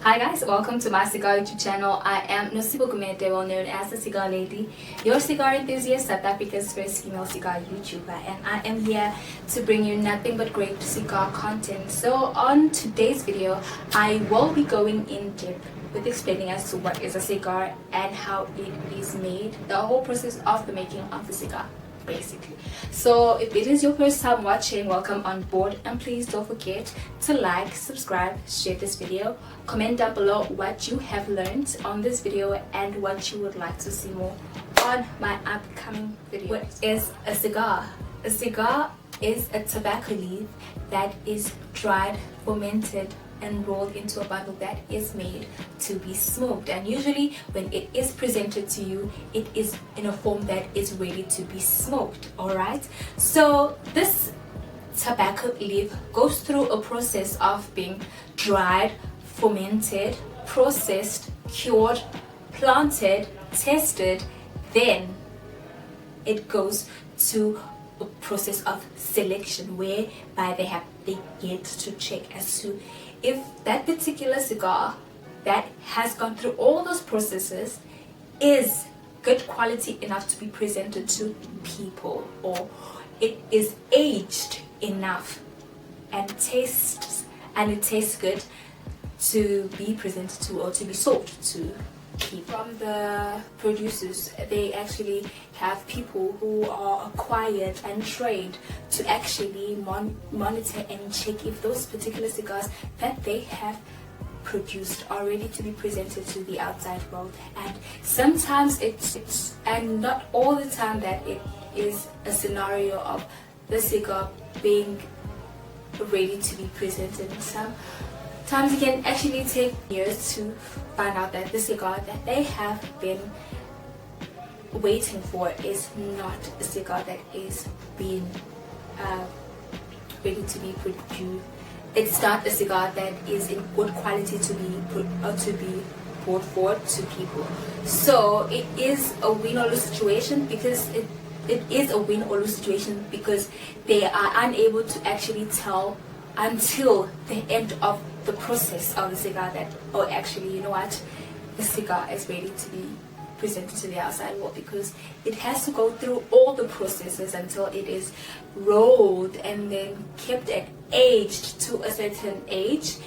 Hi guys, welcome to my cigar YouTube channel. I am Nosibo Gumete, well known as the Cigar Lady, your cigar enthusiast, South Africa's first female cigar YouTuber, and I am here to bring you nothing but great cigar content. So on today's video, I will be going in depth with explaining as to what is a cigar and how it is made, the whole process of the making of the cigar, basically. So if it is your first time watching, welcome on board, and please don't forget to like, subscribe, share this video, comment down below what you have learned on this video and what you would like to see more on my upcoming videos. What is a cigar? A cigar is a tobacco leaf that is dried, fermented, and rolled into a bundle that is made to be smoked, and usually when it is presented to you, it is in a form that is ready to be smoked. All right, so this tobacco leaf goes through a process of being dried, fermented, processed, cured, planted, tested, then it goes to a process of selection whereby they get to check as to if that particular cigar that has gone through all those processes is good quality enough to be presented to people, or it is aged enough and it tastes good to be presented to or to be sold to people. From the producers, they actually have people who are acquired and trained to actually monitor and check if those particular cigars that they have produced are ready to be presented to the outside world. And sometimes it's and not all the time that it is a scenario of the cigar being ready to be presented. Sometimes it can actually take years to find out that the cigar that they have been waiting for is not a cigar that is being ready to be produced. It's not a cigar that is in good quality to be brought forward to people. So it is a win or lose situation, because it is a win or lose situation because they are unable to actually tell until the end of the process of the cigar that, oh, actually, you know what, the cigar is ready to be presented to the outside world, because it has to go through all the processes until it is rolled and then kept and aged to a certain age,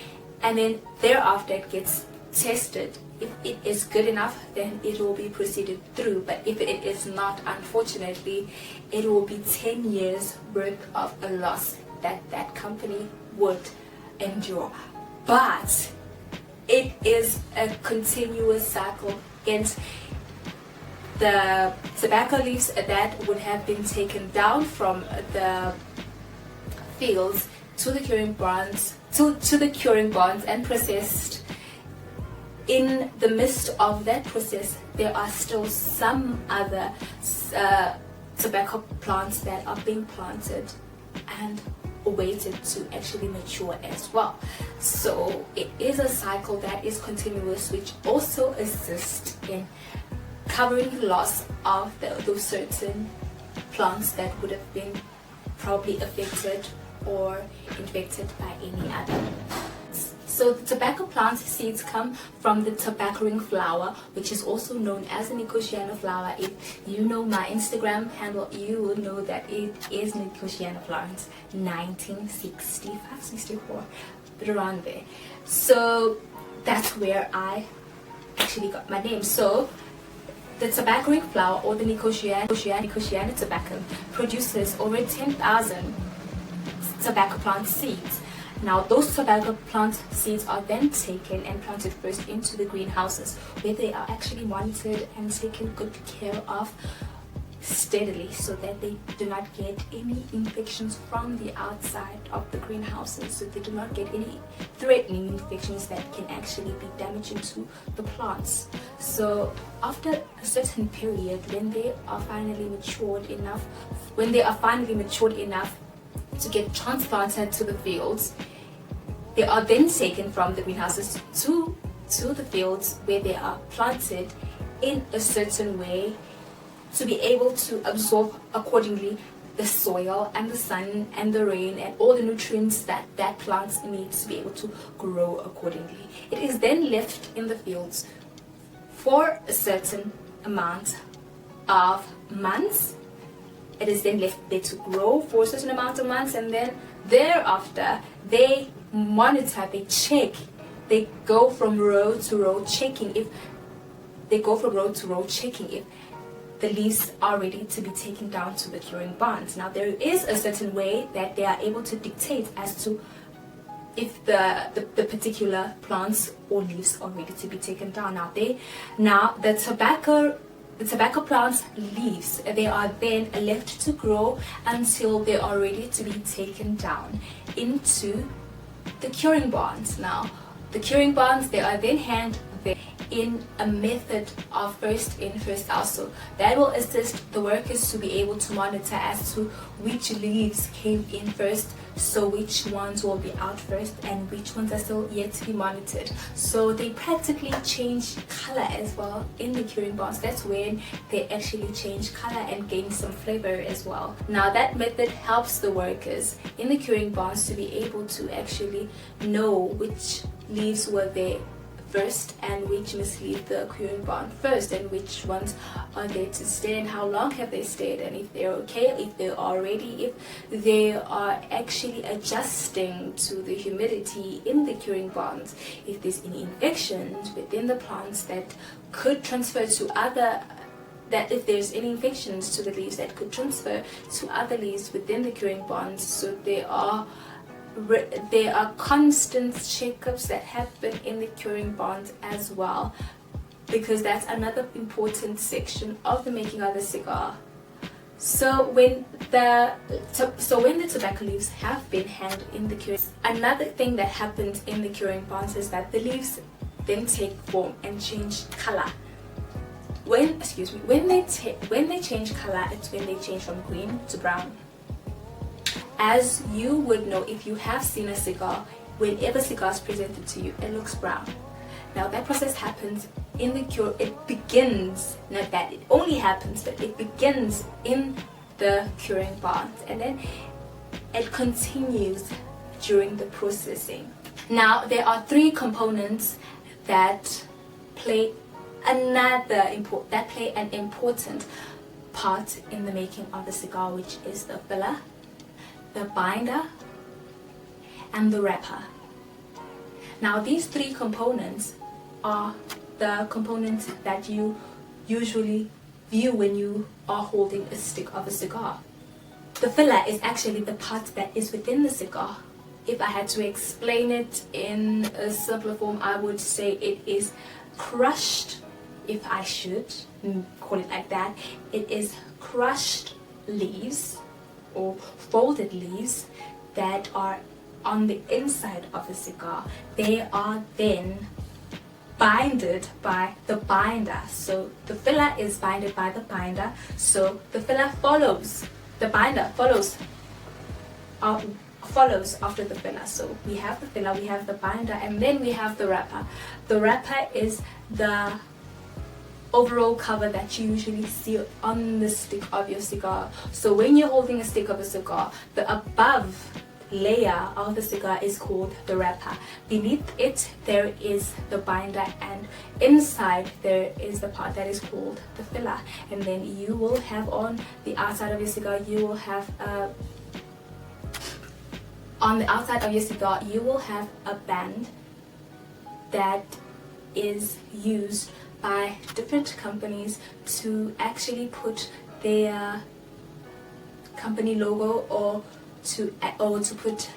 and then thereafter it gets tested. If it is good enough, then it will be proceeded through, but if it is not, unfortunately, it will be 10 years worth of a loss that company would endure. But it is a continuous cycle, and the tobacco leaves that would have been taken down from the fields to the curing barns and processed. In the midst of that process, there are still some other tobacco plants that are being planted and awaited to actually mature as well. So it is a cycle that is continuous, which also assists in covering the loss of those certain plants that would have been probably affected or infected by any other. So the tobacco plant seeds come from the tobacco flower, which is also known as the Nicotiana flower. If you know my Instagram handle, you will know that it is Nicotiana flower. It's 1965, 64, but around there. So that's where I actually got my name. So the tobacco flower, or the Nicotiana tobacco, produces over 10,000 tobacco plant seeds. Now those tobacco plant seeds are then taken and planted first into the greenhouses, where they are actually monitored and taken good care of steadily, so that they do not get any infections from the outside of the greenhouses, so they do not get any threatening infections that can actually be damaging to the plants. So after a certain period, when they are finally matured enough to get transplanted to the fields, they are then taken from the greenhouses to the fields, where they are planted in a certain way to be able to absorb accordingly the soil and the sun and the rain and all the nutrients that that plant needs to be able to grow accordingly. It is then left in the fields for a certain amount of months. It is then left there to grow for a certain amount of months, and then thereafter they monitor, they check, they go from row to row checking if the leaves are ready to be taken down to the curing barns. Now there is a certain way that they are able to dictate as to if the particular plants or leaves are ready to be taken down. Now the tobacco plants leaves, they are then left to grow until they are ready to be taken down into the curing barns. Now the curing barns, they are then handed in a method of first in first out, so that will assist the workers to be able to monitor as to which leaves came in first, so which ones will be out first and which ones are still yet to be monitored. So they practically change color as well in the curing barns. That's when they actually change color and gain some flavor as well. Now that method helps the workers in the curing barns to be able to actually know which leaves were there first and which must leave the curing barn first, and which ones are there to stay and how long have they stayed, and if they're okay, if they are ready, if they are actually adjusting to the humidity in the curing barns, if there's any infections within the plants that could transfer to other, that if there's any infections to the leaves that could transfer to other leaves within the curing barns. So there are constant checkups that happen in the curing barns as well, because that's another important section of the making of the cigar. So when the tobacco leaves have been handled in the curing, another thing that happens in the curing barns is that the leaves then take form and change color. When they change color, it's when they change from green to brown. As you would know if you have seen a cigar, whenever cigar is presented to you, it looks brown. Now that process happens in the cure. It begins, not that it only happens, but it begins in the curing barns, and then it continues during the processing. Now there are three components that play an important part in the making of the cigar, which is the filler, the binder, and the wrapper. Now these three components are the components that you usually view when you are holding a stick of a cigar. The filler is actually the part that is within the cigar. If I had to explain it in a simpler form, I would say it is crushed, if I should call it like that. It is crushed leaves or folded leaves that are on the inside of the cigar. They are then binded by the binder. So the filler is binded by the binder. So the filler follows, the binder follows after the filler. So we have the filler, we have the binder, and then we have the wrapper. The wrapper is the overall cover that you usually see on the stick of your cigar. So when you're holding a stick of a cigar, the above layer of the cigar is called the wrapper. Beneath it there is the binder, and inside there is the part that is called the filler. And then you will have on the outside of your cigar, you will have on the outside of your cigar you will have a band that is used by different companies to actually put their company logo or to put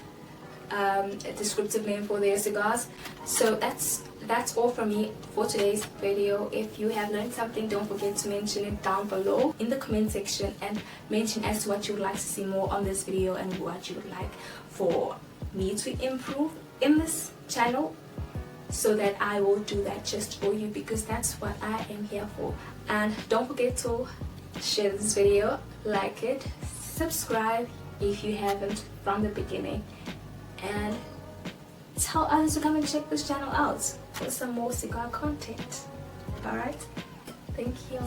a descriptive name for their cigars. So that's all from me for today's video. If you have learned something, don't forget to mention it down below in the comment section and mention as to what you would like to see more on this video and what you would like for me to improve in this channel, so that I will do that just for you, because that's what I am here for. And don't forget to share this video, like it, subscribe if you haven't from the beginning, and tell others to come and check this channel out for some more cigar content. Alright, thank you.